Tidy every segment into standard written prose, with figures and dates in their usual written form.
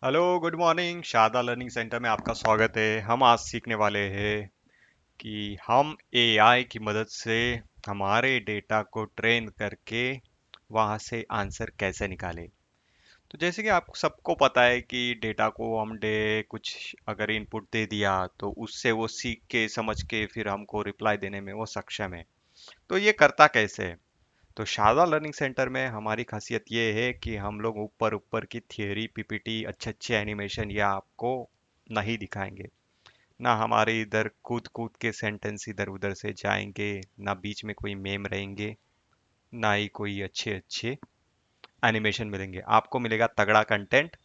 Hello good morning. Sharda learning centre में आपका स्वागत है। हम आज सीखने वाले हैं कि हम एआई की मदद से हमारे डेटा को ट्रेन करके वहाँ से आंसर कैसे निकालें। तो जैसे कि आपको सबको पता है कि डेटा को हमने कुछ अगर इनपुट दे दिया तो उससे वो सीख के समझ के फिर हमको रिप्लाई देने में वो सक्षम है। तो ये करता कैसे है? तो शारदा लर्निंग सेंटर में हमारी खासियत ये है कि हम लोग ऊपर ऊपर की थियरी पीपीटी अच्छे अच्छे एनिमेशन या आपको नहीं दिखाएंगे। ना हमारे इधर कूद कूद के सेंटेंस इधर उधर से जाएंगे, ना बीच में कोई मेम रहेंगे, ना ही कोई अच्छे अच्छे एनिमेशन मिलेंगे। आपको मिलेगा तगड़ा कंटेंट,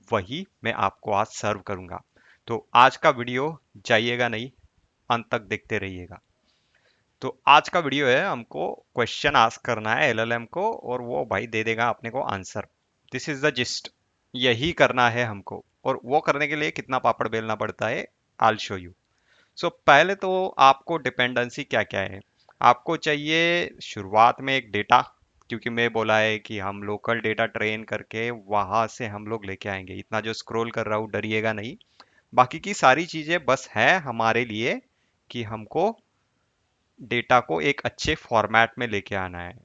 वही मैं आपको आज सर्व करूंगा। तो आज का वीडियो जाइएगा नहीं, अंत तक देखते रहिएगा। तो आज का वीडियो है, हमको क्वेश्चन आस्क करना है एलएलएम को और वो भाई दे देगा अपने को answer. This is the gist. यही करना है हमको, और वो करने के लिए कितना पापड़ बेलना पड़ता है, आई शो यू। सो पहले तो आपको डिपेंडेंसी क्या क्या है। आपको चाहिए शुरुआत में एक डेटा, क्योंकि मैं बोला है कि हम लोकल डेटा ट्रेन करके वहां से हम लोग लेके आएंगे। इतना जो स्क्रॉल कर रहा हूँ डरिएगा नहीं। बाकी की सारी चीजें बस है हमारे लिए कि हमको डेटा को एक अच्छे फॉर्मेट में लेके आना है।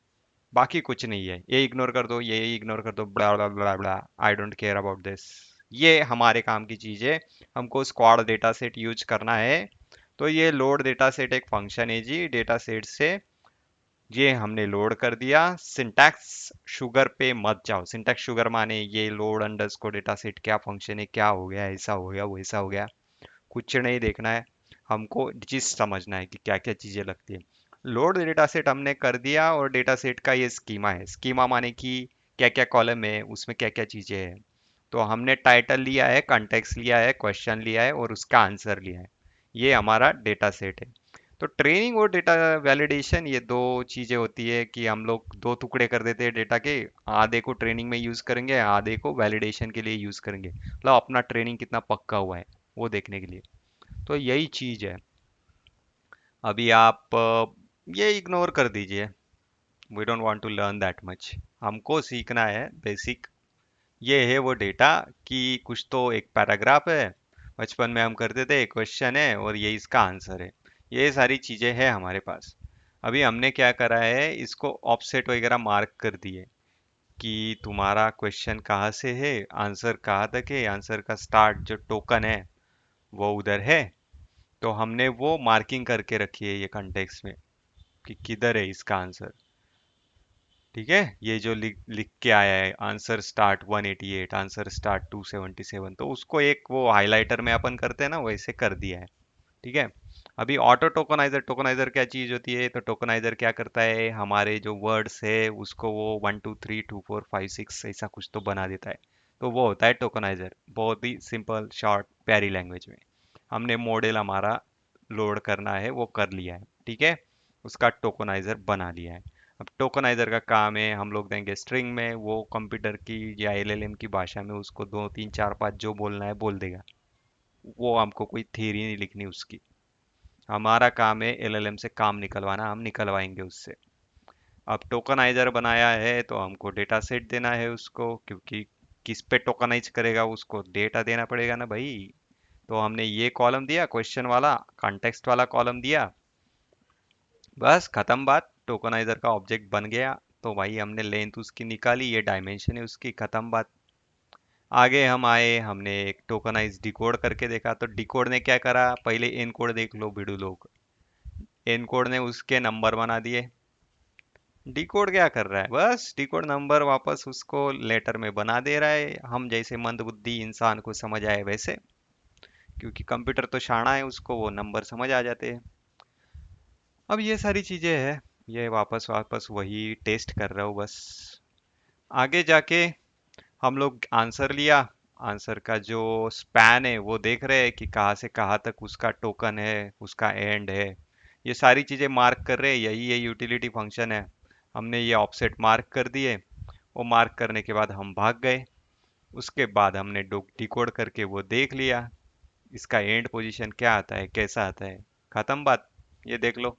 बाकी कुछ नहीं है, ये इग्नोर कर दो, ये इग्नोर कर दो, blah blah blah blah. I don't care about this. ये हमारे काम की चीज है। हमको स्क्वाड डेटा सेट यूज करना है। तो ये लोड डेटा सेट एक फंक्शन है जी डेटा सेट से। ये हमने लोड कर दिया। सिंटैक्स शुगर पे मत जाओ। सिंटैक्स शुगर माने ये लोड अंडरस्कोर डेटा सेट क्या फंक्शन है, क्या हो गया, ऐसा हो गया, वैसा हो गया, कुछ नहीं देखना है। हमको चीज समझना है कि क्या क्या चीजें लगती है। लोड डेटा सेट हमने कर दिया, और डेटा सेट का ये स्कीमा है। स्कीमा माने कि क्या क्या कॉलम है, उसमें क्या क्या चीजें हैं। तो हमने टाइटल लिया है, कंटेक्स्ट लिया है, क्वेश्चन लिया है और उसका आंसर लिया है। ये हमारा डेटा सेट है। तो ट्रेनिंग और डेटा वैलिडेशन, ये दो चीजें होती है कि हम लोग दो टुकड़े कर देते हैं डेटा के। आधे को ट्रेनिंग में यूज करेंगे, आधे को वैलिडेशन के लिए यूज करेंगे, मतलब अपना ट्रेनिंग कितना पक्का हुआ है वो देखने के लिए। तो यही चीज है। अभी आप ये इग्नोर कर दीजिए। We don't want to learn that much. हमको सीखना है बेसिक। ये है वो डेटा कि कुछ तो एक पैराग्राफ है, बचपन में हम करते थे, क्वेश्चन है और ये इसका आंसर है। ये सारी चीजें हैं हमारे पास। अभी हमने क्या करा है, इसको ऑफसेट वगैरह मार्क कर दिए कि तुम्हारा क्वेश्चन कहाँ से है, आंसर कहाँ तक है, आंसर का स्टार्ट जो टोकन है वो उधर है। तो हमने वो मार्किंग करके रखी है ये कंटेक्स्ट में कि किधर है इसका आंसर। ठीक है, ये जो लिख लिख के आया है आंसर स्टार्ट 188, आंसर स्टार्ट 277, तो उसको एक वो हाइलाइटर में अपन करते हैं ना, वैसे कर दिया है। ठीक है। अभी ऑटो टोकनाइजर, टोकनाइजर क्या चीज होती है? तो टोकनाइजर क्या करता है, हमारे जो वर्ड्स है उसको वो 1 2 3 2 4 5 6 ऐसा कुछ तो बना देता है। तो वो होता है टोकनाइजर, बहुत ही सिंपल शॉर्ट प्यारी लैंग्वेज में। हमने मॉडल हमारा लोड करना है वो कर लिया है। ठीक है, उसका टोकनाइजर बना लिया है। अब टोकनाइजर का काम है, हम लोग देंगे स्ट्रिंग में, वो कंप्यूटर की या एलएलएम की भाषा में उसको 2 3 4 5 जो बोलना है बोल देगा। वो हमको कोई थ्योरी नहीं लिखनी उसकी। हमारा काम है एलएलएम से काम निकलवाना, हम निकलवाएंगे उससे। अब टोकनाइजर बनाया है तो हमको डेटा सेट देना है उसको, क्योंकि किस पे टोकनाइज करेगा, उसको डेटा देना पड़ेगा ना भाई। तो हमने ये कॉलम दिया क्वेश्चन वाला, कॉन्टेक्स्ट वाला कॉलम दिया, बस खत्म बात। टोकनाइजर का ऑब्जेक्ट बन गया। तो भाई हमने लेंथ उसकी निकाली, ये डायमेंशन है उसकी, खत्म बात। आगे हम आए, हमने एक टोकनाइज डिकोड करके देखा। तो डिकोड ने क्या करा, पहले एनकोड देख लो भिड़ू लोग। एनकोड ने उसके नंबर बना दिए। डिकोड क्या कर रहा है, बस डिकोड नंबर वापस उसको लेटर में बना दे रहा है, हम जैसे मंदबुद्धि इंसान को समझ आए वैसे। क्योंकि कंप्यूटर तो शाना है, उसको वो नंबर समझ आ जाते हैं। अब ये सारी चीजें हैं, ये वापस वापस वही टेस्ट कर रहा हूँ बस। आगे जाके हम लोग आंसर लिया। आंसर का जो स्पैन है वो देख रहे हैं कि कहाँ से कहाँ तक उसका टोकन है, उसका एंड है। ये सारी चीजें मार्क कर रहे हैं, यही ये यूटिलिटी फंक्शन है। हमने ये ऑफसेट मार्क कर दिए। वो मार्क करने के बाद हम भाग गए। उसके बाद हमने डिकोड करके वो देख लिया, इसका एंड पोजीशन क्या आता है, कैसा आता है। खत्म बात। ये देख लो,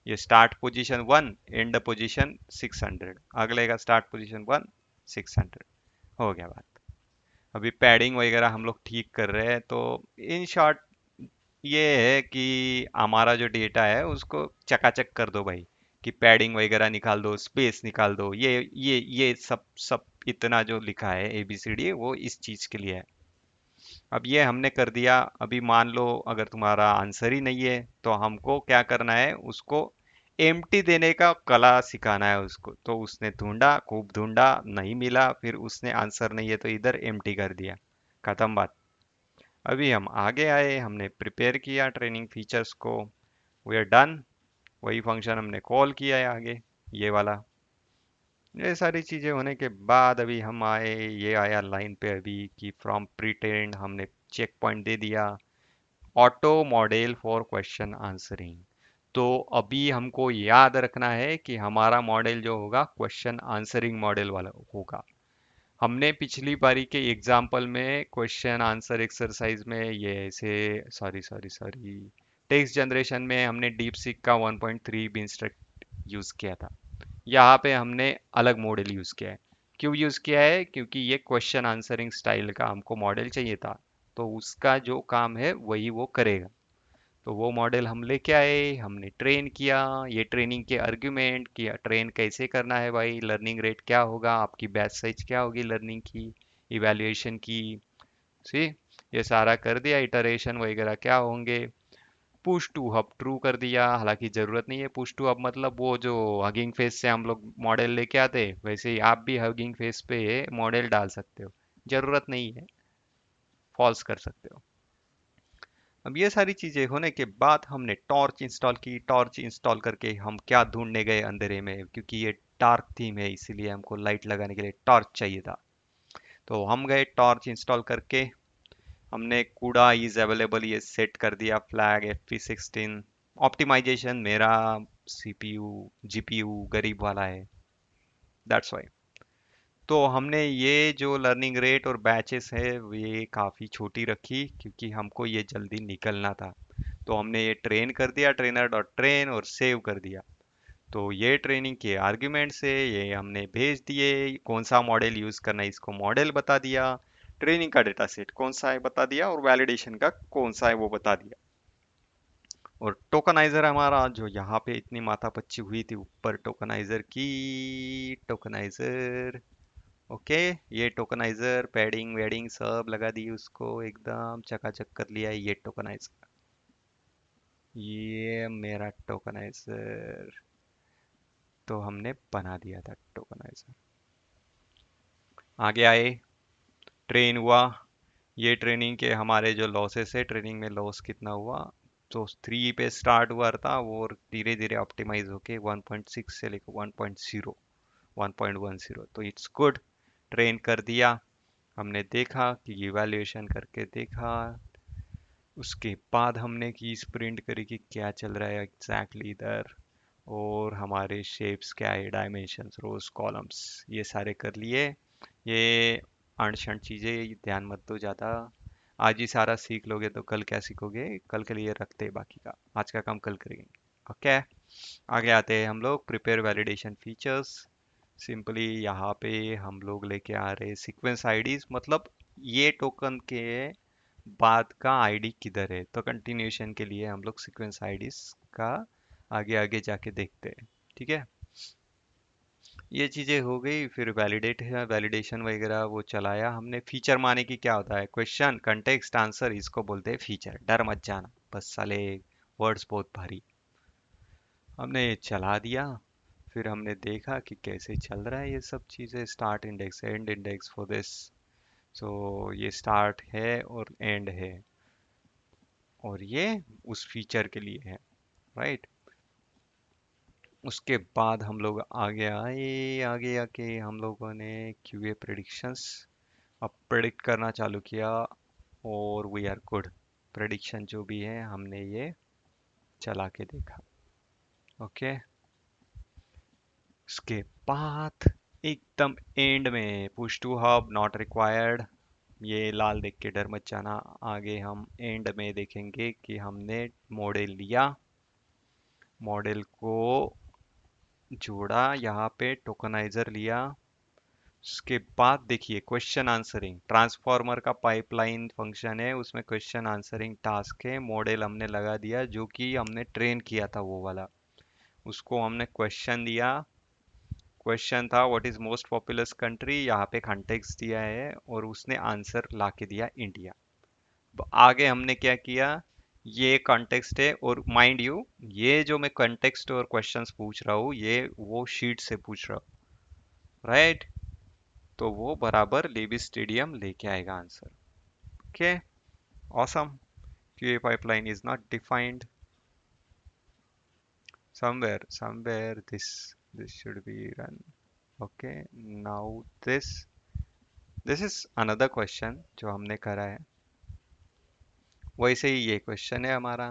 ये स्टार्ट पोजीशन 1, एंड पोजीशन 600, अगले का स्टार्ट पोजीशन 1, 600। हो गया बात। अभी पैडिंग वगैरह हम लोग ठीक कर रहे हैं। तो इन शॉर्ट ये है कि हमारा जो डेटा है उसको चकाचक कर दो भाई, कि पैडिंग वगैरह निकाल दो, स्पेस निकाल दो, ये सब सब इतना जो लिखा है ABCD वो इस चीज के लिए है। अब ये हमने कर दिया। अभी मान लो अगर तुम्हारा आंसर ही नहीं है तो हमको क्या करना है, उसको एम्प्टी देने का कला सिखाना है उसको। तो उसने ढूंढा, खूब ढूंढा, नहीं मिला, फिर उसने आंसर नहीं है तो इधर एम्प्टी कर दिया, खत्म बात। अभी हम आगे आए, हमने प्रिपेयर किया ट्रेनिंग फीचर्स को, वी आर डन। वही फंक्शन हमने कॉल किया है आगे, ये वाला। ये सारी चीजें होने के बाद अभी हम आए, ये आया लाइन पे अभी कि फ्रॉम प्रीटेंड हमने चेक पॉइंट दे दिया, auto model for question answering. तो अभी हमको याद रखना है कि हमारा मॉडल जो होगा क्वेश्चन आंसरिंग मॉडल वाला होगा। हमने पिछली बारी के एग्जाम्पल में क्वेश्चन आंसर एक्सरसाइज में ये ऐसे, sorry sorry sorry, text generation में हमने डीप सीक का 1.3 बिनस्ट्रक्ट यूज किया था। यहाँ पे हमने अलग मॉडल यूज किया है। क्यों यूज किया है? क्योंकि ये क्वेश्चन आंसरिंग स्टाइल का हमको मॉडल चाहिए था, तो उसका जो काम है वही वो करेगा। तो वो मॉडल हम लेके आए, हमने ट्रेन किया। ये ट्रेनिंग के आर्ग्यूमेंट किया, ट्रेन कैसे करना है भाई, लर्निंग रेट क्या होगा, आपकी बैच साइज क्या होगी लर्निंग की, इवैल्यूएशन की, सी, ये सारा कर दिया। इटरेशन वगैरह क्या होंगे, पुश टू हब ट्रू कर दिया। हालांकि जरूरत नहीं है पुश टू हब, मतलब वो जो हगिंग फेस से हम लोग मॉडल लेके आते वैसे ही आप भी हगिंग फेस पे मॉडल डाल सकते हो, जरूरत नहीं है, फॉल्स कर सकते हो। अब ये सारी चीजें होने के बाद हमने टॉर्च इंस्टॉल की। टॉर्च इंस्टॉल करके हम क्या ढूंढने गए अंधेरे में, क्योंकि ये डार्क थीम है इसीलिए हमको लाइट लगाने के लिए टॉर्च चाहिए था। तो हम गए टॉर्च इंस्टॉल करके, हमने कूड़ा इज अवेलेबल ये सेट कर दिया, फ्लैग FP16। ऑप्टिमाइजेशन मेरा CPU GPU गरीब वाला है, दैट्स वाई। तो हमने ये जो लर्निंग रेट और बैचेस है ये काफ़ी छोटी रखी, क्योंकि हमको ये जल्दी निकलना था। तो हमने ये ट्रेन कर दिया, ट्रेनर डॉट ट्रेन, और सेव कर दिया। तो ये ट्रेनिंग के आर्ग्यूमेंट से ये हमने भेज दिए, कौन सा मॉडल यूज़ करना है इसको मॉडल बता दिया, ट्रेनिंग का डेटा सेट कौन सा है बता दिया, और वैलिडेशन का कौन सा है वो बता दिया। और टोकनाइजर हमारा जो यहाँ पे इतनी माथापच्ची हुई थी ऊपर टोकनाइजर की, टोकनाइजर, ओके, ये टोकनाइजर पैडिंग वेडिंग सब लगा दी उसको, एकदम चकाचक कर लिया है ये टोकनाइजर। ये मेरा टोकनाइजर, तो हमने बना दिया था टोकनाइजर। आगे आए, ट्रेन हुआ। ये ट्रेनिंग के हमारे जो लॉसेस है, ट्रेनिंग में लॉस कितना हुआ, तो 3 पे स्टार्ट हुआ था वो धीरे धीरे ऑप्टिमाइज होके 1.6 से लेकर 1.0, 1.10, तो इट्स गुड। ट्रेन कर दिया, हमने देखा कि इवैल्यूएशन करके देखा, उसके बाद हमने की स्प्रिंट करी कि क्या चल रहा है एग्जैक्टली इधर, और हमारे शेप्स क्या है, डायमेंशंस, रोज कॉलम्स, ये सारे कर लिए। ये अणक्षण चीज़ें ध्यान मत दो ज़्यादा, आज ही सारा सीख लोगे तो कल क्या सीखोगे, कल के लिए रखते हैं बाकी का, आज का काम कल करेंगे। ओके, आगे आते हैं हम लोग प्रिपेयर वैलिडेशन फीचर्स। सिंपली यहाँ पे हम लोग लेके आ रहे हैं सीक्वेंस आईडीज, मतलब ये टोकन के बाद का आईडी किधर है, तो कंटिन्यूशन के लिए हम लोग सीक्वेंस आईडीज का आगे आगे जाके देखते हैं। ठीक है, ये चीजें हो गई। फिर वैलिडेट है, वैलिडेशन वगैरह वो चलाया हमने। फीचर माने कि क्या होता है, क्वेश्चन कंटेक्स्ट आंसर, इसको बोलते हैं फीचर। डर मत जाना, बस साले वर्ड्स बहुत भारी। हमने ये चला दिया, फिर हमने देखा कि कैसे चल रहा है ये सब चीज़ें, start index end index for this. So ये स्टार्ट है और एंड है, और ये उस फीचर के लिए है, राइट। उसके बाद हम लोग आगे आए, आगे आके हम लोगों ने QA प्रेडिक्शंस अब प्रेडिक्ट करना चालू किया, और वी आर गुड। प्रेडिक्शन जो भी है हमने ये चला के देखा। ओके, उसके बाद एकदम एंड में push to hub not required, ये लाल देख के डर मत जाना। आगे हम एंड में देखेंगे कि हमने मॉडल लिया, मॉडल को जोड़ा, यहाँ पे टोकनाइजर लिया, उसके बाद देखिए क्वेश्चन आंसरिंग, ट्रांसफॉर्मर का पाइपलाइन फंक्शन है, उसमें क्वेश्चन आंसरिंग टास्क है, मॉडल हमने लगा दिया जो कि हमने ट्रेन किया था वो वाला, उसको हमने क्वेश्चन दिया। क्वेश्चन था what is most populous country, यहाँ पे कॉन्टेक्स्ट दिया है और उसने आंसर ला के दिया इंडिया। अब आगे हमने क्या किया, ये कॉन्टेक्स्ट है और माइंड यू ये जो मैं कॉन्टेक्स्ट और क्वेश्चंस पूछ रहा हूँ ये वो शीट से पूछ रहा हूँ, राइट? तो वो बराबर लेवी स्टेडियम लेके आएगा answer. Okay, awesome. QA pipeline is not defined. Somewhere this should be run. Okay, now this is another question जो हमने करा है, वैसे ही ये क्वेश्चन है हमारा।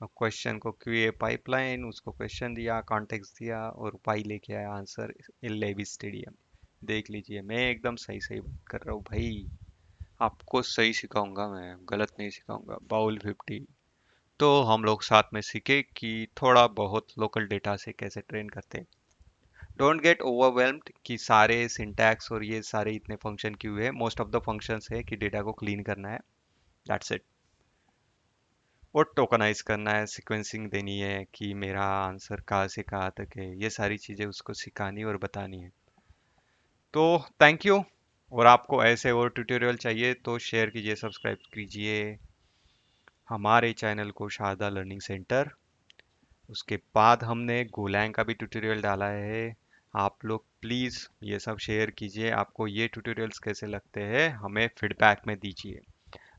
अब क्वेश्चन को QA पाइपलाइन, उसको क्वेश्चन दिया, कॉन्टेक्स्ट दिया और पाई लेके आया आंसर लेवी स्टेडियम। देख लीजिए मैं एकदम सही सही बात कर रहा हूँ भाई, आपको सही सिखाऊंगा, मैं गलत नहीं सिखाऊंगा। बाउल 50। तो हम लोग साथ में सीखे कि थोड़ा बहुत लोकल डेटा से कैसे ट्रेन करते हैं। डोंट गेट ओवरवेल्म्ड कि सारे सिंटैक्स और ये सारे इतने फंक्शन क्यों है, मोस्ट ऑफ द फंक्शंस है कि डेटा को क्लीन करना है, दैट्स इट। और टोकनाइज करना है, सीक्वेंसिंग देनी है कि मेरा आंसर कहाँ से कहाँ तक है, ये सारी चीज़ें उसको सिखानी और बतानी है। तो थैंक यू। और आपको ऐसे और ट्यूटोरियल चाहिए तो शेयर कीजिए, सब्सक्राइब कीजिए हमारे चैनल को, शारदा लर्निंग सेंटर। उसके बाद हमने गोलैंग का भी ट्यूटोरियल डाला है। आप लोग प्लीज़ ये सब शेयर कीजिए, आपको ये ट्यूटोरियल्स कैसे लगते हैं हमें फीडबैक में दीजिए।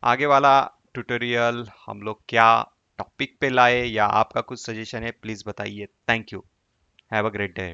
आगे वाला ट्यूटोरियल हम लोग क्या टॉपिक पे लाए या आपका कुछ सजेशन है प्लीज़ बताइए। Thank you. Have a great day.